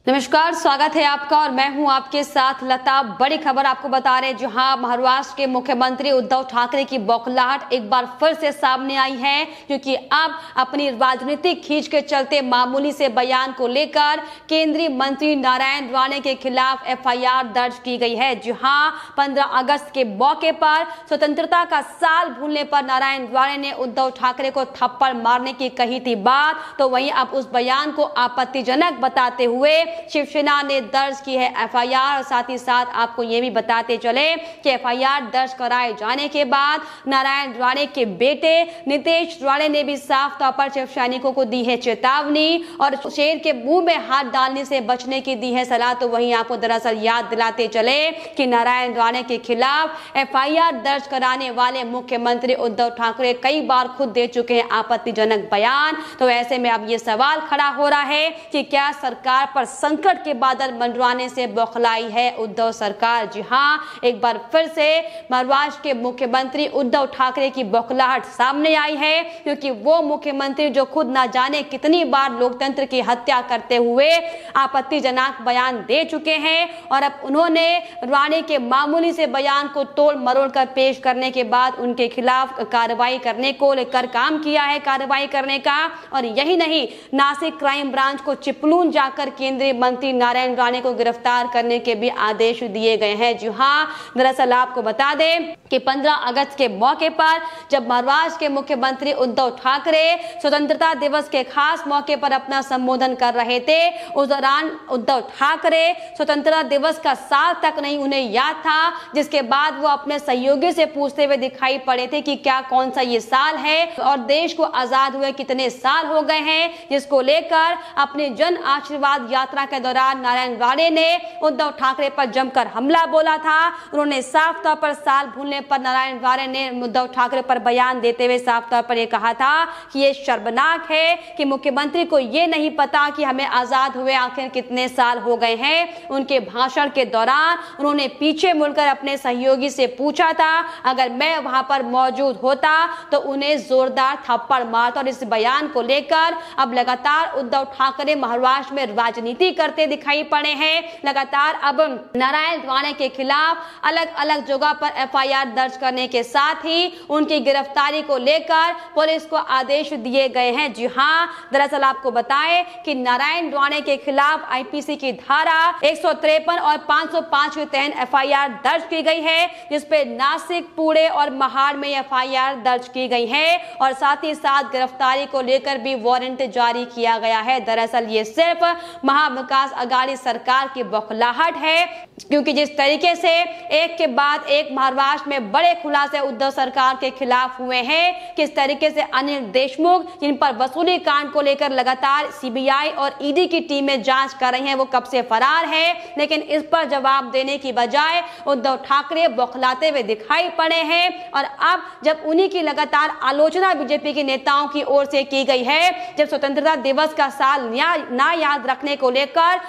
नमस्कार, स्वागत है आपका और मैं हूं आपके साथ लता। बड़ी खबर आपको बता रहे हैं, जहां महाराष्ट्र के मुख्यमंत्री उद्धव ठाकरे की बौखलाहट एक बार फिर से सामने आई है, क्योंकि अब अपनी राजनीतिक खींच के चलते मामूली से बयान को लेकर केंद्रीय मंत्री नारायण राणे के खिलाफ एफआईआर दर्ज की गई है। जहां 15 अगस्त के मौके पर स्वतंत्रता का साल भूलने पर नारायण राणे ने उद्धव ठाकरे को थप्पड़ मारने की कही थी बात, तो वहीं अब उस बयान को आपत्तिजनक बताते हुए शिवसेना ने दर्ज की है एफआईआर। और साथ ही साथ आपको ये भी बताते चले कि एफआईआर दर्ज कराए जाने के बाद नारायण राणे के बेटे नीतेश राणे ने भी साफ तौर पर शिव सैनिकों को दी है चेतावनी और शेर के मुंह में हाथ डालने से बचने की दी है सलाह। तो वहीं आपको दरअसल याद दिलाते चले कि नारायण राणे के खिलाफ एफआईआर दर्ज कराने वाले मुख्यमंत्री उद्धव ठाकरे कई बार खुद दे चुके हैं आपत्तिजनक बयान। तो ऐसे में अब ये सवाल खड़ा हो रहा है कि क्या सरकार पर संकट के बादल मंडराने से बौखलाई है उद्धव सरकार। जी हां, एक बार फिर से महाराष्ट्र के मुख्यमंत्री उद्धव ठाकरे की बौखलाहट सामने आई है, क्योंकि वो मुख्यमंत्री जो खुद ना जाने कितनी बार लोकतंत्र की हत्या करते हुए आपत्तिजनक बयान दे चुके हैं। और अब उन्होंने राणे के मामूली से बयान को तोड़ मरोड़ कर पेश करने के बाद उनके खिलाफ कार्रवाई करने को लेकर काम किया है, कार्रवाई करने का। और यही नहीं, नासिक क्राइम ब्रांच को चिपलून जाकर केंद्रीय मंत्री नारायण राणे को गिरफ्तार करने के भी आदेश दिए गए हैं। जी हां, दरअसल आपको बता दें कि 15 अगस्त के मौके पर जब महाराष्ट्र के मुख्यमंत्री उद्धव ठाकरे स्वतंत्रता दिवस के खास मौके पर अपना संबोधन कर रहे थे, उस दौरान उद्धव ठाकरे स्वतंत्रता दिवस का साल तक नहीं उन्हें याद था, जिसके बाद वो अपने सहयोगी से पूछते हुए दिखाई पड़े थे कि क्या कौन सा ये साल है और देश को आजाद हुए कितने साल हो गए हैं, जिसको लेकर अपनी जन आशीर्वाद यात्रा के दौरान नारायण राणे ने उद्धव ठाकरे पर जमकर हमला बोला था। उन्होंने साफ तौर पर साल भूलने पर नारायण राणे ने उद्धव ठाकरे पर बयान देते हुए साफ तौर पर यह कहा था कि यह शर्मनाक है कि मुख्यमंत्री को यह नहीं पता कि हमें आजाद हुए आखिर कितने साल हो गए हैं। उनके भाषण के दौरान उन्होंने पीछे मुड़कर अपने सहयोगी से पूछा था, अगर मैं वहां पर मौजूद होता तो उन्हें जोरदार थप्पड़ मारता। और इस बयान को लेकर अब लगातार उद्धव ठाकरे महाराष्ट्र में राजनीति करते दिखाई पड़े हैं। लगातार अब नारायण राणे के खिलाफ अलग अलग जगह पर एफआईआर दर्ज करने के साथ ही उनकी गिरफ्तारी को लेकर पुलिस को आदेश दिए गए हैं। जी हां, दरअसल आपको बताएं कि नारायण राणे के खिलाफ आईपीसी की धारा 153 और 505 के तहत एफआईआर दर्ज की गई है, जिसपे नासिक, पुणे और महाड़ में एफआईआर दर्ज की गई है और साथ ही साथ गिरफ्तारी को लेकर भी वारंट जारी किया गया है। दरअसल ये सिर्फ महाविकास आघाड़ी सरकार की बौखलाहट है, क्योंकि जिस तरीके से एक के बाद एक महाराष्ट्र में बड़े खुलासे उद्धव सरकार के खिलाफ हुए हैं, किस तरीके से अनिल देशमुख, जिन पर वसूली कांड को लेकर लगातार सीबीआई और ईडी की टीमें जांच कर रही हैं, वो कब से फरार है, लेकिन इस पर जवाब देने की बजाय उद्धव ठाकरे बौखलाते हुए दिखाई पड़े हैं। और अब जब उन्हीं की लगातार आलोचना बीजेपी के नेताओं की ओर से की गई है, जब स्वतंत्रता दिवस का साल ना याद रखने को लेकर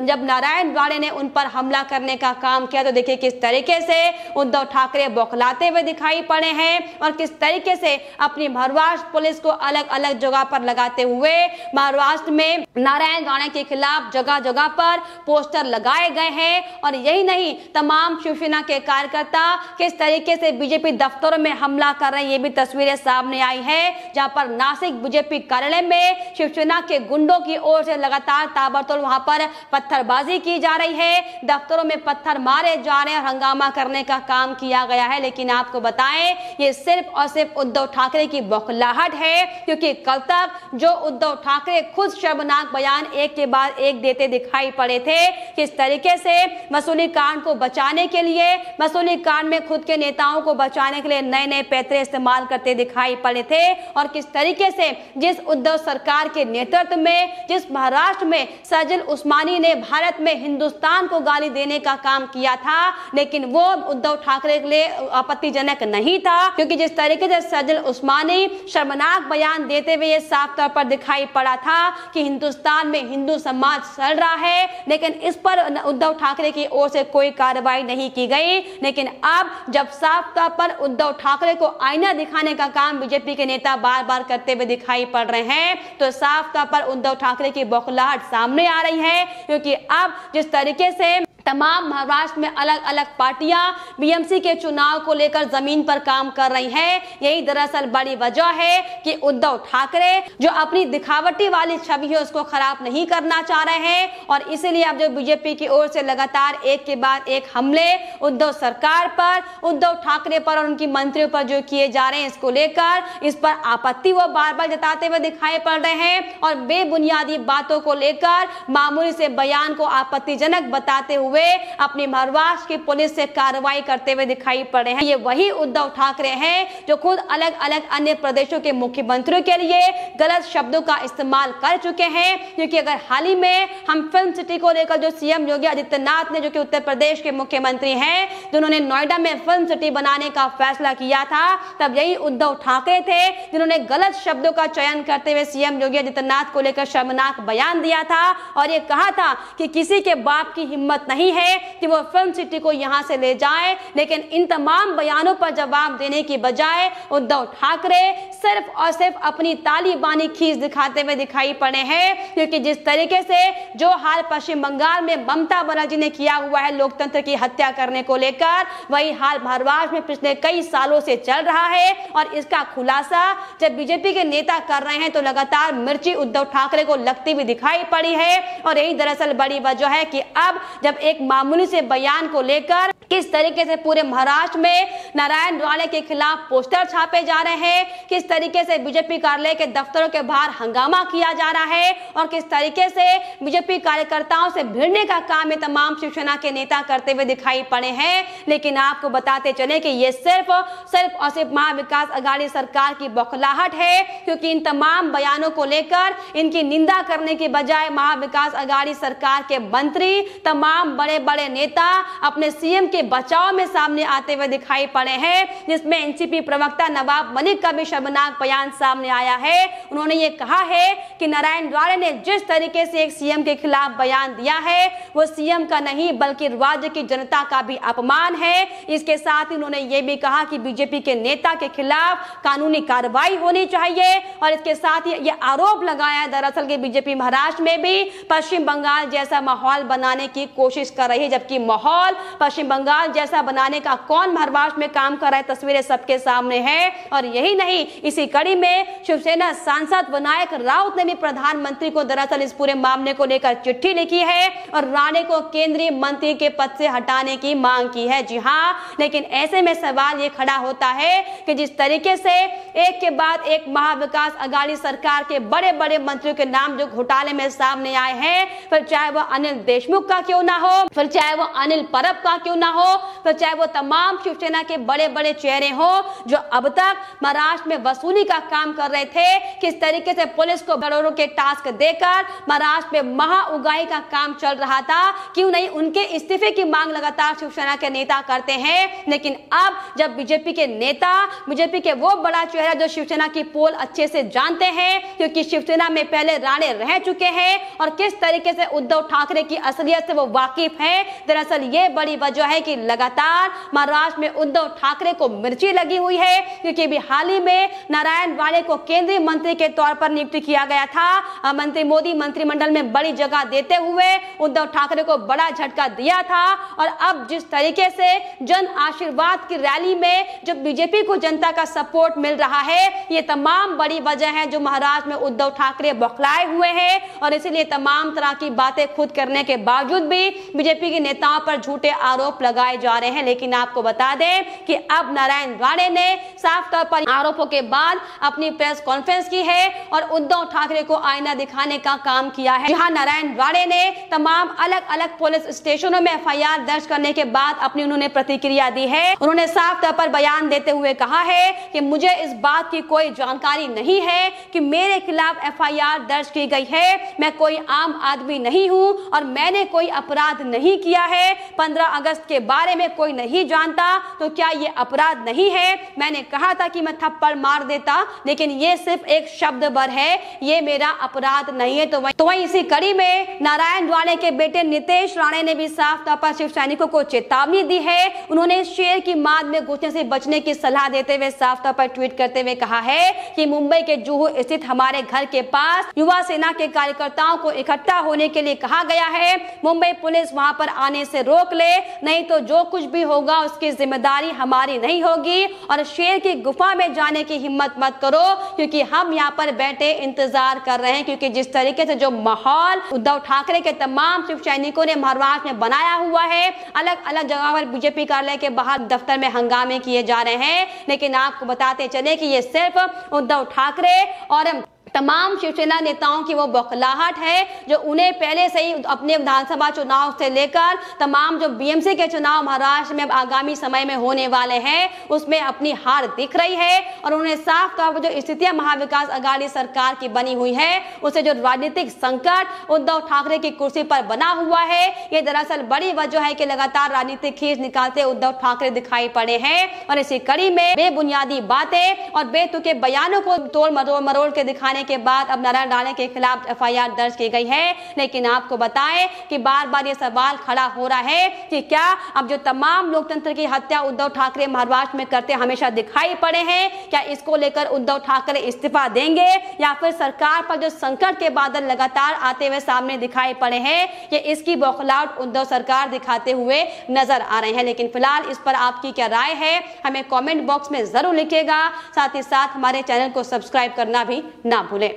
जब नारायण राणे ने उन पर हमला करने का काम किया, तो देखिए किस तरीके से उद्धव ठाकरे बौखलाते हुए दिखाई पड़े हैं और किस तरीके से अपनी महाराष्ट्र पुलिस को अलग अलग जगह पर लगाते हुए महाराष्ट्र में नारायण राणे के खिलाफ जगह जगह पर पोस्टर लगाए गए हैं। और यही नहीं, तमाम शिवसेना के कार्यकर्ता किस तरीके से बीजेपी दफ्तरों में हमला कर रहे हैं, ये भी तस्वीरें सामने आई है, जहां पर नासिक बीजेपी कार्यालय में शिवसेना के गुंडों की ओर से लगातार ताबड़तोड़ वहां पर पत्थरबाजी की जा रही है, दफ्तरों में पत्थर मारे जा रहे हैं और हंगामा करने का काम किया गया है। लेकिन आपको बताएं, ये सिर्फ और सिर्फ उद्धव ठाकरे की बौखलाहट है, क्योंकि कल तक जो उद्धव ठाकरे खुद शर्मनाक बयान एक के बाद एक देते दिखाई पड़े थे, किस तरीके से वसूली कांड को बचाने के लिए, वसूली कांड में खुद के नेताओं को बचाने के लिए नए नए पैतरे इस्तेमाल करते दिखाई पड़े थे। और किस तरीके से जिस उद्धव सरकार के नेतृत्व में, जिस महाराष्ट्र में सजिल उस्मानी ने भारत में हिंदुस्तान को गाली देने का काम किया था, लेकिन वो उद्धव ठाकरे के लिए आपत्तिजनक नहीं था, क्योंकि जिस तरीके से सज्जन उस्मानी शर्मनाक बयान देते हुए ये साफ तौर पर दिखाई पड़ा था कि हिंदुस्तान में हिंदू समाज सड़ रहा है, लेकिन इस पर उद्धव ठाकरे की ओर से कोई कार्रवाई नहीं की गई। लेकिन अब जब साफ तौर पर उद्धव ठाकरे को आईना दिखाने का काम बीजेपी के नेता बार बार करते हुए दिखाई पड़ रहे हैं, तो साफ तौर पर उद्धव ठाकरे की बौखलाहट सामने आ रही है, क्योंकि अब जिस तरीके से तमाम महाराष्ट्र में अलग अलग पार्टियां बीएमसी के चुनाव को लेकर जमीन पर काम कर रही हैं, यही दरअसल बड़ी वजह है कि उद्धव ठाकरे जो अपनी दिखावटी वाली छवि है उसको खराब नहीं करना चाह रहे हैं, और इसीलिए अब जो बीजेपी की ओर से लगातार एक के बाद एक हमले उद्धव सरकार पर, उद्धव ठाकरे पर और उनकी मंत्रियों पर जो किए जा रहे हैं, इसको लेकर इस पर आपत्ति वो बार बार जताते हुए दिखाई पड़ रहे हैं, और बेबुनियादी बातों को लेकर मामूली से बयान को आपत्तिजनक बताते हुए अपनी महाराष्ट्र की पुलिस से कार्रवाई करते हुए दिखाई पड़ रहे हैं। ये वही उद्धव ठाकरे हैं जो खुद अलग अलग अन्य प्रदेशों के मुख्यमंत्रियों के लिए गलत शब्दों का इस्तेमाल कर चुके हैं, क्योंकि अगर हाल ही में हम फिल्म सिटी को लेकर जो सीएम योगी आदित्यनाथ ने, जो कि उत्तर प्रदेश के मुख्यमंत्री हैं, जिन्होंने नोएडा में फिल्म सिटी बनाने का फैसला किया था, तब यही उद्धव ठाकरे थे जिन्होंने गलत शब्दों का चयन करते हुए सीएम योगी आदित्यनाथ को लेकर शर्मनाक बयान दिया था और ये कहा था कि किसी के बाप की हिम्मत नहीं है कि वो फिल्म सिटी को यहां से ले जाए। लेकिन इन तमाम बयानों पर जवाब देने की बजाय उद्धव ठाकरे सिर्फ और सिर्फ अपनी तालिबानी खींच दिखाते हुए दिखाई पड़े हैं, क्योंकि जिस तरीके से जो हाल पश्चिम बंगाल में ममता बनर्जी ने किया हुआ है लोकतंत्र की हत्या करने को लेकर, वही हाल महाराष्ट्र में पिछले कई सालों से चल रहा है, और इसका खुलासा जब बीजेपी के नेता कर रहे हैं तो लगातार मिर्ची उद्धव ठाकरे को लगती हुई दिखाई पड़ी है। और यही दरअसल बड़ी वजह है कि अब जब एक मामूली से बयान को लेकर किस तरीके से पूरे महाराष्ट्र में नारायण राणे के खिलाफ पोस्टर छापे जा रहे हैं, किस तरीके से बीजेपी कार्यालय के दफ्तरों के बाहर हंगामा किया जा रहा है, और किस तरीके से बीजेपी कार्यकर्ताओं से भिड़ने का काम ये तमाम शिवसेना के नेता करते हुए दिखाई पड़े हैं। लेकिन आपको बताते चले कि ये सिर्फ और सिर्फ महाविकास अघाड़ी सरकार की बौखलाहट है, क्योंकि इन तमाम बयानों को लेकर इनकी निंदा करने के बजाय महाविकास अघाड़ी सरकार के मंत्री, तमाम बड़े बड़े नेता अपने सीएम के बचाव में सामने आते हुए दिखाई पड़े हैं, जिसमें एनसीपी प्रवक्ता नवाब मलिक का भी शर्मनाक बयान सामने आया है। उन्होंने ये कहा है कि नारायण राणे ने जिस तरीके से एक सीएम के खिलाफ बयान दिया है वो सीएम का नहीं बल्कि राज्य की जनता का भी अपमान है। इसके साथ ही उन्होंने ये भी कहा कि बीजेपी के नेता के खिलाफ कानूनी कार्रवाई होनी चाहिए, और इसके साथ ही ये आरोप लगाया दरअसल कि बीजेपी महाराष्ट्र में भी पश्चिम बंगाल जैसा माहौल बनाने की कोशिश कर रही है, जबकि माहौल पश्चिम बंगाल जैसा बनाने का कौन महाराष्ट्र में काम कर रहा है तस्वीरें सबके सामने है। और यही नहीं, इसी कड़ी में शिवसेना सांसद विनायक राउत ने भी प्रधानमंत्री को दरअसल इस पूरे मामले को लेकर चिट्ठी लिखी है और राणे को केंद्रीय मंत्री के पद से हटाने की मांग की है। जी हाँ, लेकिन ऐसे में सवाल ये खड़ा होता है कि जिस तरीके से एक के बाद एक महाविकास अघाड़ी सरकार के बड़े बड़े मंत्रियों के नाम जो घोटाले में सामने आए हैं, फिर चाहे वो अनिल देशमुख का क्यों ना हो, फिर चाहे वो अनिल परब का क्यों ना हो, फिर चाहे वो तमाम शिवसेना के बड़े बड़े चेहरे हो जो अब तक महाराष्ट्र में वसूली का काम कर रहे थे, किस तरीके से पुलिस को करोड़ों के टास्क देकर महाराष्ट्र में महा उगाही का काम चल रहा था, क्यों नहीं उनके इस्तीफे की मांग लगातार शिवसेना के नेता करते हैं। लेकिन अब जब बीजेपी के नेता, बीजेपी के वो बड़ा चेहरा जो शिवसेना की पोल अच्छे से जानते हैं, क्योंकि शिवसेना में पहले राणे रह चुके हैं और किस तरीके से उद्धव ठाकरे की असलियत से वो वाकिफ है, दरअसल ये बड़ी वजह है कि लगातार महाराष्ट्र में उद्धव ठाकरे को मिर्ची लगी हुई है, क्योंकि भी हाल ही में नारायण राणे को केंद्रीय मंत्री के तौर पर नियुक्त किया गया था। मंत्री मोदी मंत्रिमंडल में बड़ी जगह देते हुए उद्धव ठाकरे को बड़ा झटका दिया था, और अब जिस तरीके से जन आशीर्वाद की रैली में जो बीजेपी को जनता का सपोर्ट मिल रहा है, ये तमाम बड़ी वजह है जो महाराष्ट्र में उद्धव ठाकरे बौखलाए हुए हैं, और इसीलिए तमाम तरह की बातें खुद करने के बावजूद भी बीजेपी के नेताओं पर झूठे आरोप लगाए जा रहे हैं। लेकिन आपको बता दें कि अब नारायण राणे ने साफ तौर पर आरोपों के बाद अपनी प्रेस कॉन्फ्रेंस की है और उद्धव ठाकरे को आईना दिखाने का काम किया है। जहां नारायण राणे ने तमाम अलग अलग पुलिस स्टेशनों में एफआईआर दर्ज करने के बाद अपनी उन्होंने प्रतिक्रिया दी है। उन्होंने साफ तौर पर बयान देते हुए कहा है कि मुझे इस बात की कोई जानकारी नहीं है कि मेरे खिलाफ एफआईआर दर्ज की गई है। मैं कोई आम आदमी नहीं हूं और मैंने कोई अपराध नहीं किया है। 15 अगस्त के बारे में कोई नहीं जानता तो क्या ये अपराध नहीं है? मैंने कहा था कि मैं थप्पड़ मार देता, लेकिन ये सिर्फ एक शब्द भर है, ये मेरा अपराध नहीं है। तो वहीं इसी कड़ी में नारायण राणे के बेटे नितेश राणे ने भी साफ तौर पर शिव सैनिकों को चेतावनी दी है। उन्होंने शेर की माद में घुसने से बचने की सलाह देते हुए साफ तौर पर ट्वीट करते हुए कहा है कि मुंबई के जुहू स्थित हमारे घर के पास युवा सेना के कार्यकर्ताओं को इकट्ठा होने के लिए कहा गया है। मुंबई पुलिस वहां पर आने से रोक ले, नहीं तो जो कुछ भी होगा उसकी जिम्मेदारी हमारी नहीं होगी। और शेर की गुफा में जाने की हिम्मत मत करो, क्योंकि हम यहाँ पर बैठे इंतजार कर रहे हैं। क्योंकि जिस तरीके से जो माहौल उद्धव ठाकरे के तमाम शिव सैनिकों ने महाराष्ट्र में बनाया हुआ है, अलग अलग जगह पर बीजेपी कार्यालय के बाहर दफ्तर में हंगामे किए जा रहे हैं। लेकिन आपको बताते चले कि ये सिर्फ उद्धव ठाकरे और तमाम शिवसेना नेताओं की वो बौखलाहट है, जो उन्हें पहले से ही अपने विधानसभा चुनाव से लेकर तमाम जो बीएमसी के चुनाव महाराष्ट्र में आगामी समय में होने वाले हैं उसमें अपनी हार दिख रही है। और उन्हें साफ तौर पर जो स्थितियां महाविकास आघाड़ी सरकार की बनी हुई है, उसे जो राजनीतिक संकट उद्धव ठाकरे की कुर्सी पर बना हुआ है, ये दरअसल बड़ी वजह है कि लगातार राजनीतिक खींच निकालते उद्धव ठाकरे दिखाई पड़े हैं। और इसी कड़ी में बेबुनियादी बातें और बेतुके बयानों को तोड़ मरोड़ के दिखाने के बाद अब नारायण राणे के खिलाफ एफआईआर दर्ज की गई है। लेकिन आपको बताएं कि बार बार ये सवाल खड़ा हो रहा है कि क्या अब जो तमाम लोकतंत्र की हत्या उद्धव ठाकरे महाराष्ट्र में करते हमेशा दिखाई पड़े हैं, क्या इसको लेकर उद्धव ठाकरे इस्तीफा देंगे या फिर सरकार पर जो संकट के बादल लगातार आते हुए सामने दिखाई पड़े हैं, ये इसकी बौखलाहट उद्धव सरकार दिखाते हुए नजर आ रहे हैं। लेकिन फिलहाल इस पर आपकी क्या राय है, हमें कमेंट बॉक्स में जरूर लिखिएगा। साथ ही साथ हमारे चैनल को सब्सक्राइब करना भी ना भूलें।